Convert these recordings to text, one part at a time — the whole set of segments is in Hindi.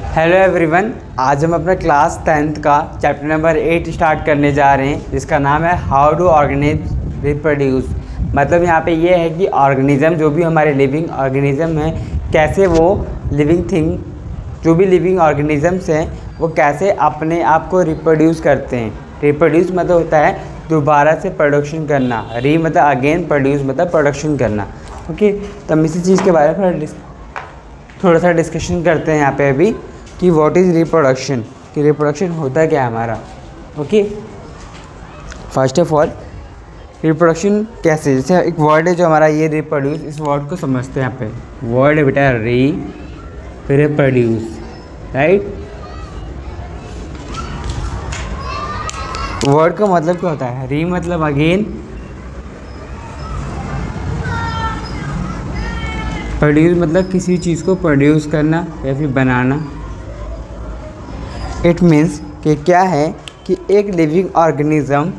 हेलो एवरीवन, आज हम अपना क्लास 10th का चैप्टर नंबर 8 स्टार्ट करने जा रहे हैं, जिसका नाम है हाउ डू ऑर्गेनिज्म रिप्रोड्यूस। मतलब यहाँ पे ये है कि ऑर्गेनिज़म, जो भी हमारे लिविंग ऑर्गेनिज़म हैं, कैसे वो लिविंग थिंग, जो भी लिविंग ऑर्गेनिज़म्स हैं, वो कैसे अपने आप को रिप्रोड्यूस करते हैं। रिप्रोड्यूस मतलब होता है दोबारा से प्रोडक्शन करना, री मतलब अगेन, प्रोड्यूस मतलब प्रोडक्शन करना। ओके, तो हम इसी चीज़ के बारे में थोड़ा सा डिस्कशन करते हैं यहाँ पे अभी कि व्हाट इज़ रिप्रोडक्शन, कि रिप्रोडक्शन होता क्या है हमारा। Okay, first of all reproduction कैसे, जैसे एक वर्ड है जो हमारा ये रिप्रोड्यूस, इस वर्ड को समझते हैं। यहाँ पे वर्ड है बेटा रिप्रोड्यूस, राइट। वर्ड का मतलब क्या होता है? री मतलब अगेन, प्रोड्यूस मतलब किसी चीज़ को प्रोड्यूस करना या फिर बनाना। इट मीन्स कि क्या है कि एक लिविंग ऑर्गेनिज्म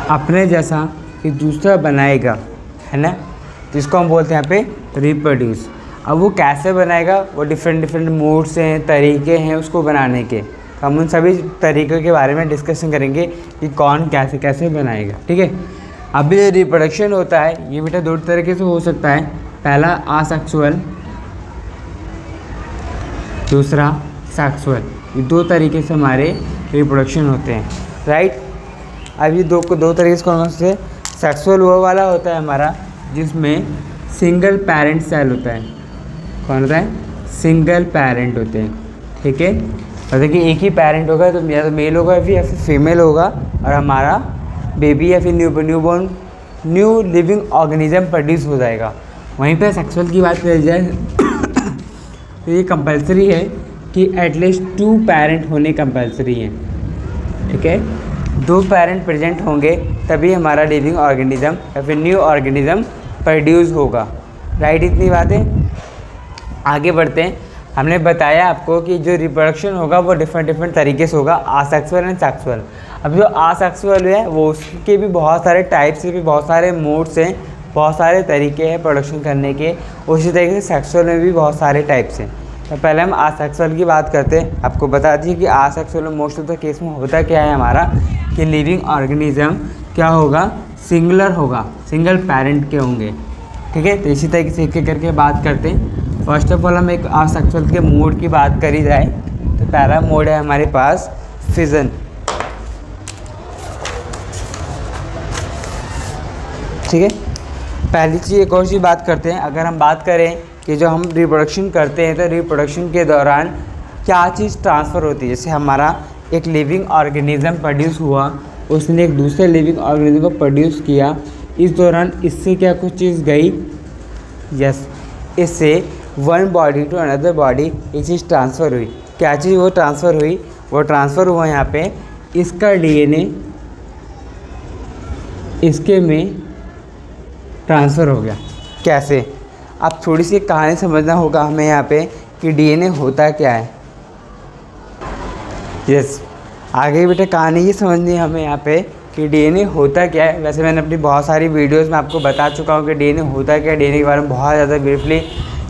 अपने जैसा कि दूसरा बनाएगा, है ना, जिसको हम बोलते हैं यहाँ पे रिप्रोड्यूस। अब वो कैसे बनाएगा, वो डिफरेंट मोड्स हैं, तरीके हैं उसको बनाने के। हम उन सभी तरीक़ों के बारे में डिस्कशन करेंगे कि कौन कैसे कैसे बनाएगा, ठीक है। अब ये रिप्रोडक्शन होता है, ये बेटा दो तरीके से हो सकता है। पहला आसेक्सुअल, दूसरा सेक्सुअल। ये दो तरीके से हमारे रिप्रोडक्शन होते हैं, राइट। अब ये दो तरीके से कौन से? सेक्सुअल वो वाला होता है हमारा जिसमें सिंगल पेरेंट सेल होता है। कौन होता है? सिंगल पेरेंट होते हैं, ठीक है। मतलब कि एक ही पेरेंट होगा, तो या तो मेल होगा या फिर फीमेल होगा, और हमारा बेबी या फिर न्यू लिविंग ऑर्गेनिज्म प्रोड्यूस हो जाएगा। वहीं पे सेक्सुअल की बात करी जाए तो ये कंपलसरी है कि एटलीस्ट 2 पेरेंट होने कंपलसरी हैं, ठीक है। 2 पेरेंट प्रेजेंट होंगे तभी हमारा लिविंग ऑर्गेनिज्म या फिर न्यू ऑर्गेनिज्म प्रोड्यूस होगा, राइट। इतनी बातें, आगे बढ़ते हैं। हमने बताया आपको कि जो रिप्रोडक्शन होगा वो डिफरेंट तरीके से होगा, आसेक्सुअल एंड सेक्सुअल। अब जो आसेक्सुअल है वो उसके भी बहुत सारे टाइप्स हैं, भी बहुत सारे मोड्स हैं, बहुत सारे तरीके हैं प्रोडक्शन करने के। उसी तरीके से सेक्सुअल में भी बहुत सारे टाइप्स हैं। तो पहले हम आसेक्सुअल की बात करते हैं। आपको बता दीजिए कि आसेक्सुअल में मोस्ट ऑफ द केस में होता क्या है हमारा, कि लिविंग ऑर्गेनिज्म क्या होगा, सिंगुलर होगा, सिंगल पेरेंट के होंगे, ठीक है। तो इसी तरीके से एक एक करके बात करते हैं। फर्स्ट ऑफ ऑल हम एक आसेक्सुअल के मोड की बात करी जाए तो पहला मोड है हमारे पास फिजन, ठीक है। पहली चीज़, एक और चीज़ बात करते हैं। अगर हम बात करें कि जो हम रिप्रोडक्शन करते हैं तो रिप्रोडक्शन के दौरान क्या चीज़ ट्रांसफ़र होती है। जैसे हमारा एक लिविंग ऑर्गेनिज्म प्रोड्यूस हुआ, उसने एक दूसरे लिविंग ऑर्गेनिज्म को प्रोड्यूस किया, इस दौरान इससे क्या कुछ चीज़ गई, यस, इससे one body to another body एक चीज़ ट्रांसफ़र हुई। क्या चीज़ वो ट्रांसफ़र हुई? वो ट्रांसफ़र हुआ यहाँ पे इसका डीएनए इसके में ट्रांसफ़र हो गया। कैसे? अब थोड़ी सी कहानी समझना होगा हमें यहाँ पे कि डीएनए होता क्या है। यस, आगे बेटा कहानी ये समझनी है हमें यहाँ पे कि डीएनए होता क्या है। वैसे मैंने अपनी बहुत सारी वीडियोस में आपको बता चुका हूँ कि डीएनए होता क्या है। डीएनए के बारे में बहुत ज़्यादा ब्रीफली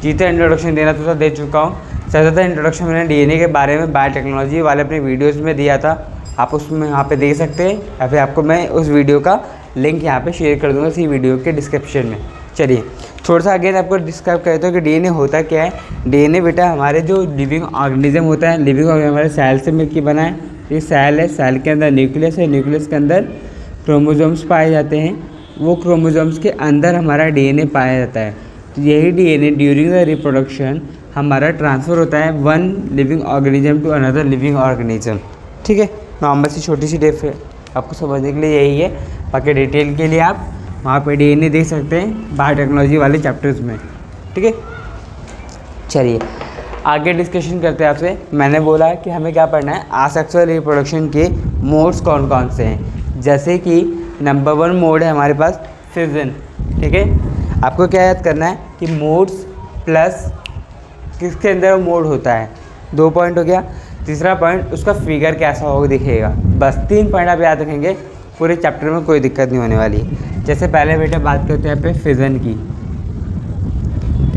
जितना इंट्रोडक्शन देना था दे चुका हूँ। सबसे ज़्यादा इंट्रोडक्शन मैंने डीएनए के बारे में बायोटेक्नोलॉजी वाले अपने वीडियोज़ में दिया था, आप उसमें यहाँ पे देख सकते हैं, या फिर आपको मैं उस वीडियो का लिंक यहाँ पे शेयर कर दूँगा इसी वीडियो के डिस्क्रिप्शन में। चलिए थोड़ा सा अगेन आपको डिस्क्राइब करता हूँ कि डीएनए होता क्या है। डीएनए बेटा हमारे जो लिविंग ऑर्गेनिज्म होता है, लिविंग ऑर्गेनिज्म हमारे सेल से मिलकर बना है। ये सेल है, सेल के अंदर न्यूक्लियस है, न्यूक्लियस के अंदर क्रोमोसोम्स पाए जाते हैं, वो क्रोमोसोम्स के अंदर हमारा डीएनए पाया जाता है। तो यही डीएनए ड्यूरिंग द रिप्रोडक्शन हमारा ट्रांसफ़र होता है one living organism to another living organism, ठीक है। नॉर्मल सी छोटी सी डिफ आपको समझने के लिए यही है। बाकी डिटेल के लिए आप वहाँ पे डीएनए देख सकते हैं बायोटेक्नोलॉजी वाले चैप्टर्स में, ठीक है। चलिए आगे डिस्कशन करते हैं आपसे। मैंने बोला कि हमें क्या पढ़ना है, आसेक्सुअल रिप्रोडक्शन के मोड्स कौन कौन से हैं। जैसे कि नंबर 1 मोड है हमारे पास फिजन, ठीक है। आपको क्या याद करना है कि मोड्स प्लस किसके अंदर वो मोड होता है, 2 पॉइंट हो गया। तीसरा पॉइंट उसका फिगर कैसा होगा दिखेगा। बस 3 पॉइंट आप याद रखेंगे, पूरे चैप्टर में कोई दिक्कत नहीं होने वाली। जैसे पहले बेटा बात करते हैं यहाँ पे फिजन की।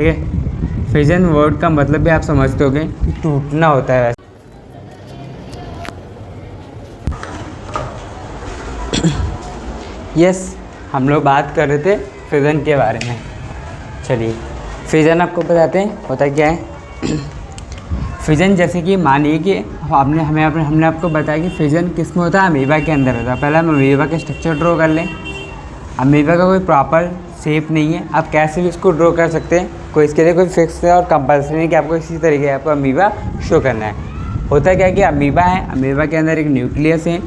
ठीक है। फिजन वर्ड का मतलब भी आप समझते होगे कि टूटना होता है। यस, हम लोग बात कर रहे थे फिजन के बारे में। चलिए फिजन आपको बताते हैं होता क्या है। फिजन जैसे कि मानिए कि हमने आपको बताया कि फिजन किस में होता है, अमीबा के अंदर होता है। पहले हम अमीबा का स्ट्रक्चर ड्रॉ कर लें। अमीबा का कोई प्रॉपर शेप नहीं है, आप कैसे भी इसको ड्रॉ कर सकते हैं, कोई इसके लिए कोई फिक्स है और कंपल्सरी नहीं कि आपको इसी तरीके से आपको अमीबा शो करना है। होता क्या है कि अमीबा है, अमीबा के अंदर एक न्यूक्लियस है,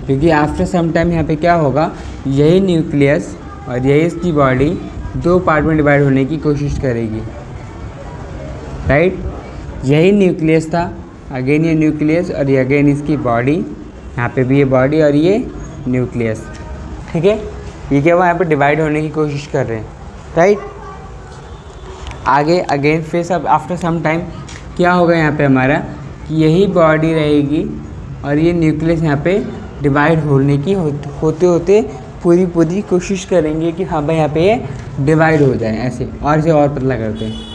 क्योंकि आफ्टर सम टाइम यहाँ पे क्या होगा, यही न्यूक्लियस और यही इसकी बॉडी दो पार्ट में डिवाइड होने की कोशिश करेगी, राइट। यही न्यूक्लियस था, अगेन ये न्यूक्लियस और ये अगेन इसकी बॉडी, यहाँ पे भी ये बॉडी और ये न्यूक्लियस, ठीक है। ये क्या हुआ, यहाँ पे डिवाइड होने की कोशिश कर रहे हैं, राइट। आगे अगेन फिर सब आफ्टर सम टाइम क्या होगा यहाँ पे हमारा कि यही बॉडी रहेगी और ये न्यूक्लियस यहाँ पे डिवाइड होने की होते होते पूरी कोशिश करेंगे कि हाँ भाई यहाँ पे ये डिवाइड हो जाए, ऐसे और से और पतला करते हैं,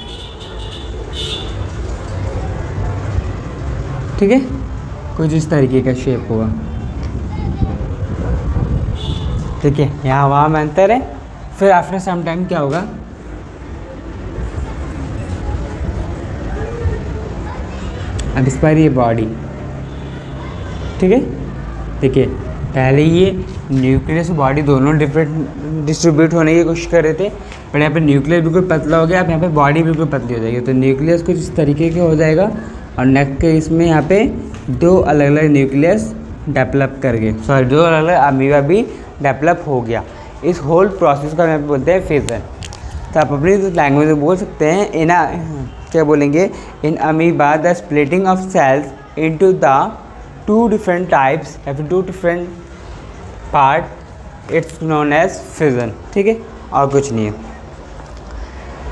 ठीक है। कुछ इस तरीके का शेप होगा, ठीक है। यहाँ वहाँ में अंतर है। फिर आफ्टर सम टाइम क्या होगा, अब इस पर ये बॉडी, ठीक है। देखिए पहले ये न्यूक्लियस बॉडी दोनों डिफरेंट डिस्ट्रीब्यूट होने की कोशिश कर रहे थे, पर यहाँ पे न्यूक्लियस बिल्कुल पतला हो गया, अब यहाँ पे बॉडी बिल्कुल पतली हो जाएगी। तो न्यूक्लियस कुछ इस तरीके के हो जाएगा और नेक्स्ट के इसमें यहाँ पे दो अलग अलग न्यूक्लियस डेवलप कर गए, सॉरी दो अलग अलग अमीबा भी डेवलप हो गया। इस होल प्रोसेस का हम बोलते हैं फिजन। तो आप अपनी लैंग्वेज में बोल सकते हैं क्या बोलेंगे, in amoeba the splitting of cells into the two different types या फिर two different part, it's known as fission, ठीक है। और कुछ नहीं है।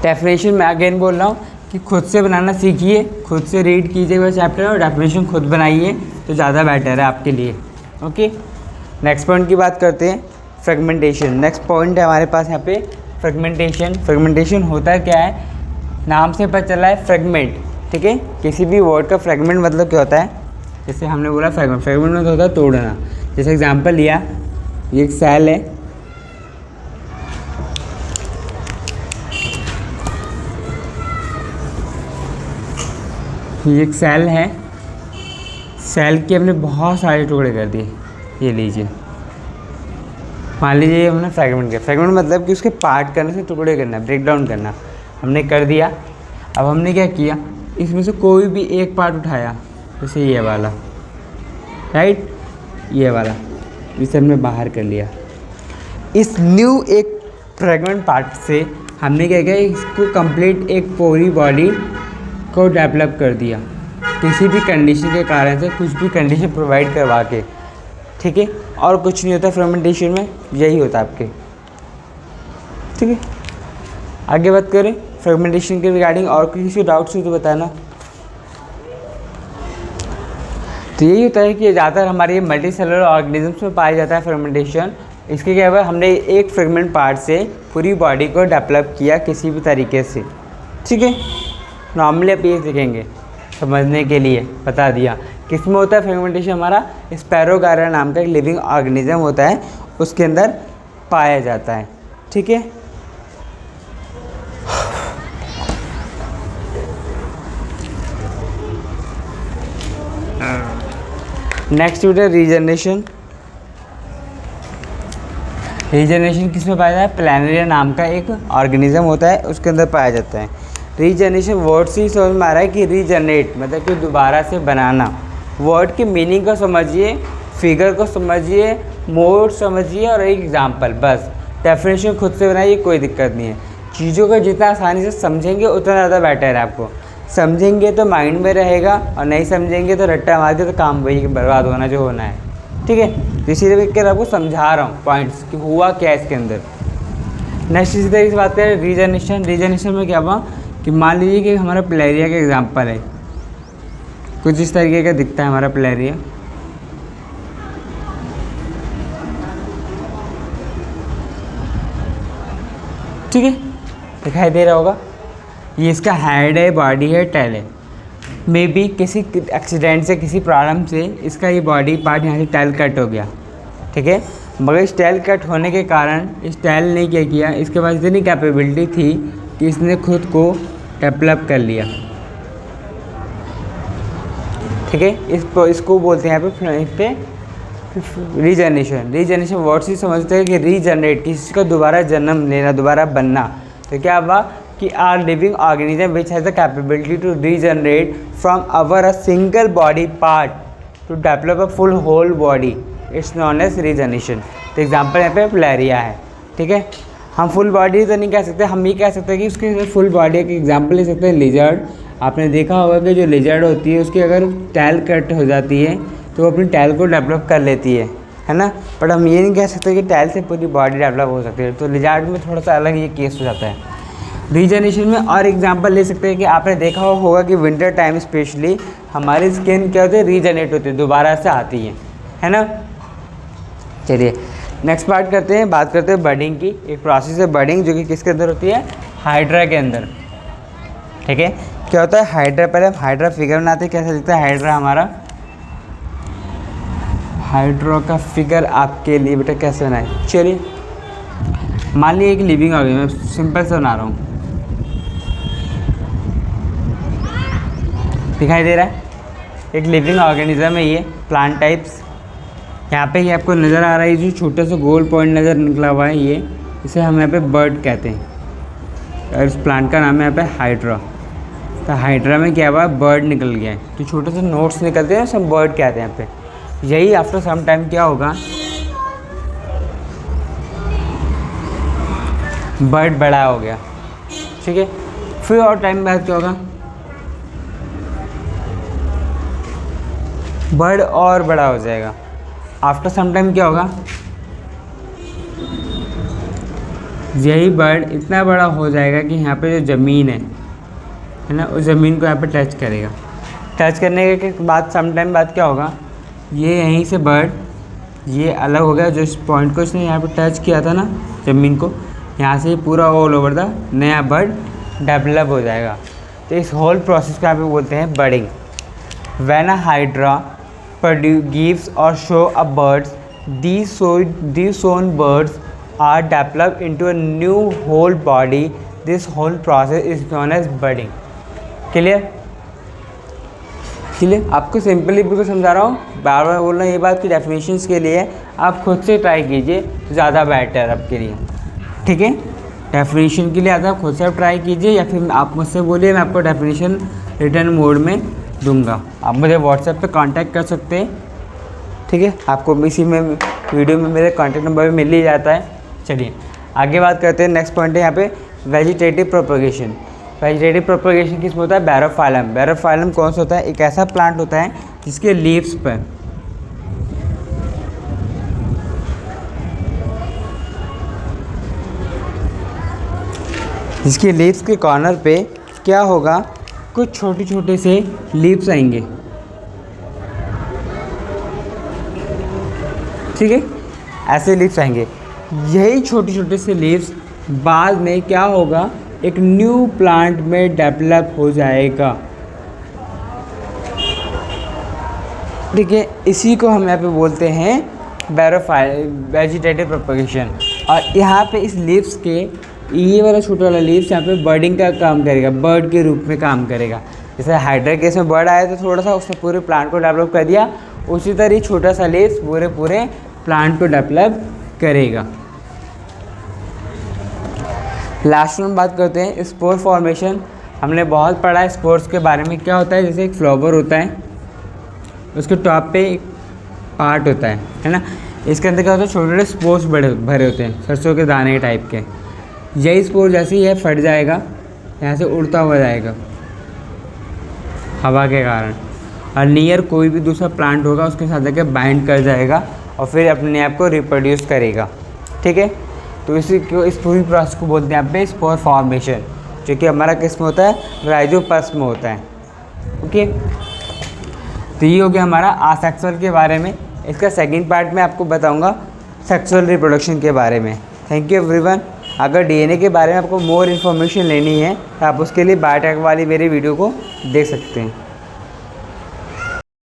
डेफिनेशन मैं अगेन बोल रहा हूँ कि खुद से बनाना सीखिए, खुद से रीड कीजिए वह चैप्टर और डेफिनेशन खुद बनाइए तो ज़्यादा बेटर है आपके लिए, ओके। नेक्स्ट पॉइंट की बात करते हैं, फ्रेगमेंटेशन। नेक्स्ट पॉइंट है हमारे पास यहाँ पे फ्रेगमेंटेशन। फ्रेगमेंटेशन होता क्या है, नाम से पता चला है फ्रेगमेंट, ठीक है। किसी भी वर्ड का फ्रेगमेंट मतलब क्या होता है, जैसे हमने बोला फ्रेगमेंट, फ्रेगमेंट मतलब होता है तोड़ना। जैसे एग्जांपल लिया, ये एक सेल है, ये एक सेल है, सेल के हमने बहुत सारे टुकड़े कर दिए, ये लीजिए, मान लीजिए हमने फ्रेगमेंट किया। फ्रेगमेंट मतलब कि उसके पार्ट करने से टुकड़े करना, ब्रेक डाउन करना, हमने कर दिया। अब हमने क्या किया, इसमें से कोई भी एक पार्ट उठाया, जैसे ये वाला, राइट, ये वाला, इसे हमने बाहर कर लिया। इस न्यू एक फ्रेगमेंट पार्ट से हमने क्या किया, इसको कंप्लीट एक पूरी बॉडी को डेवलप कर दिया, किसी भी कंडीशन के कारण से, कुछ भी कंडीशन प्रोवाइड करवा के, ठीक है। और कुछ नहीं होता फ्रेगमेंटेशन में, यही होता है आपके, ठीक है। आगे बात करें फ्रेगमेंटेशन के रिगार्डिंग, और किसी डाउट्स हो तो बताना। तो यही होता है कि ज़्यादातर हमारे मल्टी सेलुलर ऑर्गेनिजम्स में पाया जाता है फ्रेगमेंटेशन। इसके क्या हुआ, हमने एक फ्रेगमेंट पार्ट से पूरी बॉडी को डेवलप किया किसी भी तरीके से, ठीक है। नॉर्मली आप ये देखेंगे समझने के लिए बता दिया। किस में होता है फ्रेगमेंटेशन, हमारा स्पैरोगायरा नाम का एक लिविंग ऑर्गेनिज्म होता है, उसके अंदर पाया जाता है, ठीक है। नेक्स्ट है रीजनरेशन। रीजनरेशन किस में पाया जाता है, प्लानेरिया नाम का एक ऑर्गेनिज्म होता है, उसके अंदर पाया जाता है। रीजनरेशन वर्ड से ही समझ में आ रहा है कि रीजनरेट मतलब कि दोबारा से बनाना। वर्ड की मीनिंग को समझिए, फिगर को समझिए, मोड समझिए और एक एग्जांपल, बस। डेफिनेशन खुद से बनाइए, कोई दिक्कत नहीं है। चीज़ों को जितना आसानी से समझेंगे उतना ज़्यादा बेटर है। आपको समझेंगे तो माइंड में रहेगा और नहीं समझेंगे तो रट्टा मार के तो काम वही बर्बाद होना जो होना है, ठीक है। इसी तरीके आपको समझा रहा हूँ पॉइंट्स कि हुआ क्या इसके अंदर। नेक्स्ट इसी तरीके से बात करें रीजनरेशन। रीजनरेशन में क्या हुआ कि मान लीजिए कि हमारा प्लेरिया का एग्जांपल है, कुछ इस तरीके का दिखता है हमारा प्लेरिया, ठीक है, दिखाई दे रहा होगा। ये इसका हेड है, बॉडी है, टेल है। मे बी किसी एक्सीडेंट से, किसी प्रॉब्लम से इसका ये बॉडी पार्ट यहाँ से टेल कट हो गया, ठीक है। मगर इस टेल कट होने के कारण इस टेल ने क्या किया, इसके पास इतनी कैपेबिलिटी थी कि इसने खुद को डेवलप कर लिया, ठीक है। इसको बोलते हैं यहाँ पे रीजनरेशन। रीजनरेशन वर्ड से समझते हैं कि रीजनरेट, किसी का दोबारा जन्म लेना, दोबारा बनना। तो क्या हुआ कि are living organism which has the capability to regenerate from our a single body part to develop a full whole body, it's known as regeneration. तो एग्जाम्पल यहाँ पे प्लेरिया है, ठीक है। हम फुल बॉडी तो नहीं कह सकते, हम ये कह सकते हैं कि उसके फुल बॉडी का एग्जाम्पल ले सकते हैं लिजर्ड। आपने देखा होगा कि जो लिजर्ड होती है उसकी अगर टैल कट हो जाती है तो वो अपनी टैल को डेवलप कर लेती है ना। बट हम ये नहीं कह सकते कि टैल से पूरी बॉडी डेवलप हो सकती है। तो लिजर्ड में थोड़ा सा अलग ये केस हो जाता है। रीजनरेशन में और एग्जांपल ले सकते हैं कि आपने देखा होगा कि विंटर टाइम स्पेशली हमारी स्किन क्या होती है, रीजनरेट होती है, दोबारा से आती है ना। चलिए नेक्स्ट पार्ट करते हैं, बात करते हैं बर्डिंग की। एक प्रोसेस है बर्डिंग जो कि किसके अंदर होती है, हाइड्रा के अंदर, ठीक है। क्या होता है हाइड्रा, पहले हम हाइड्रा फिगर बनाते हैं, कैसे दिखता है हाइड्रा हमारा। हाइड्रा का फिगर आपके लिए बेटा कैसे बनाए, चलिए मान लीजिए एक लिविंग ऑर्गेनिज्म, मैं सिंपल से बना रहा हूँ, दिखाई दे रहा है। एक लिविंग ऑर्गेनिज्म है ये, प्लांट टाइप्स। यहाँ पे ये आपको नज़र आ रहा है, जो छोटा सा गोल पॉइंट नज़र निकला हुआ है ये, इसे हम यहाँ पे बर्ड कहते हैं और इस प्लांट का नाम है यहाँ पे हाइड्रा। तो हाइड्रा में क्या हुआ, बर्ड निकल गया है। तो छोटे से नोट्स निकलते हैं, सब बर्ड कहते हैं यहाँ पे। यही आफ्टर सम टाइम क्या होगा, बर्ड बड़ा हो गया, ठीक है। फिर और टाइम बाद क्या होगा, बर्ड और बड़ा हो जाएगा। आफ्टर सम टाइम क्या होगा, यही बर्ड इतना बड़ा हो जाएगा कि यहाँ पे जो ज़मीन है ना, उस ज़मीन को यहाँ पे टच करेगा। टच करने के बाद सम टाइम बाद क्या होगा, ये यहीं से बर्ड ये अलग हो गया, जो इस पॉइंट को इसने यहाँ पे टच किया था ना ज़मीन को, यहाँ से पूरा ऑल ओवर द नया बर्ड डेवलप हो जाएगा। तो इस होल प्रोसेस को यहाँ पे बोलते हैं budding. When a hydra gives or show a birds, these shown birds are developed into a new whole body. This whole process is known as budding. Clear, आपको सिंपली बिल्कुल समझा रहा हूँ, बार बार बोल रहा हूँ ये बात की डेफिनेशंस के लिए आप खुद से ट्राई कीजिए, ज़्यादा बेटर आपके लिए, ठीक है। डेफिनेशन के लिए आप खुद से आप ट्राई कीजिए या फिर आप मुझसे बोलिए, मैं आपको डेफिनेशन रिटर्न मोड में दूंगा। आप मुझे व्हाट्सएप पे कांटेक्ट कर सकते हैं, ठीक है। आपको इसी में वीडियो में मेरे कांटेक्ट नंबर भी मिल ही जाता है। चलिए आगे बात करते हैं। नेक्स्ट पॉइंट है यहाँ पे वेजिटेटिव प्रोपगेशन। वेजिटेटिव प्रोपगेशन किस में होता है, बैरोफाइलम। बैरोफाइलम कौन सा होता है, एक ऐसा प्लांट होता है जिसके लीव्स पर के कॉर्नर पे क्या होगा, कुछ छोटे छोटे से लीव्स आएंगे, ठीक है। ऐसे लीव्स आएंगे, यही छोटे छोटे से लीव्स बाद में क्या होगा, एक न्यू प्लांट में डेवलप हो जाएगा, ठीक है। इसी को हम यहाँ पे बोलते हैं वेजिटेटिव प्रोपगेशन। और यहाँ पे इस लीव्स के ये वाला छोटा वाला लीव्स यहाँ पे बर्डिंग का काम करेगा, बर्ड के रूप में काम करेगा। जैसे हाइड्रा केस में बर्ड आया तो थोड़ा सा उसने पूरे प्लांट को डेवलप कर दिया, उसी तरह ही छोटा सा लीव्स पूरे प्लांट को डेवलप करेगा। लास्ट में बात करते हैं स्पोर फॉर्मेशन। हमने बहुत पढ़ा है स्पोर्स के बारे में। क्या होता है, जैसे एक फ्लावर होता है, उसके टॉप पे एक पार्ट होता है ना, इसके अंदर क्या होता है, छोटे छोटे स्पोर्स भरे होते हैं, सरसों के दाने टाइप के। यही स्पोर जैसे ही फट जाएगा, यहाँ से उड़ता हुआ जाएगा हवा के कारण, और नियर कोई भी दूसरा प्लांट होगा उसके साथ जाकर बाइंड कर जाएगा और फिर अपने आप को रिप्रोड्यूस करेगा, ठीक है। तो इस पूरी प्रोसेस को बोलते हैं यहाँ पे स्पोर फॉर्मेशन, जो कि हमारा किस में होता है, राइजोपस में होता है, ओके। तो ये हो गया हमारा आसेक्सुअल के बारे में। इसका सेकंड पार्ट में आपको बताऊंगा सेक्सुअल रिप्रोडक्शन के बारे में। Thank you everyone. अगर डीएनए के बारे में आपको मोर इन्फॉर्मेशन लेनी है तो आप उसके लिए बायोटेक वाली मेरी वीडियो को देख सकते हैं।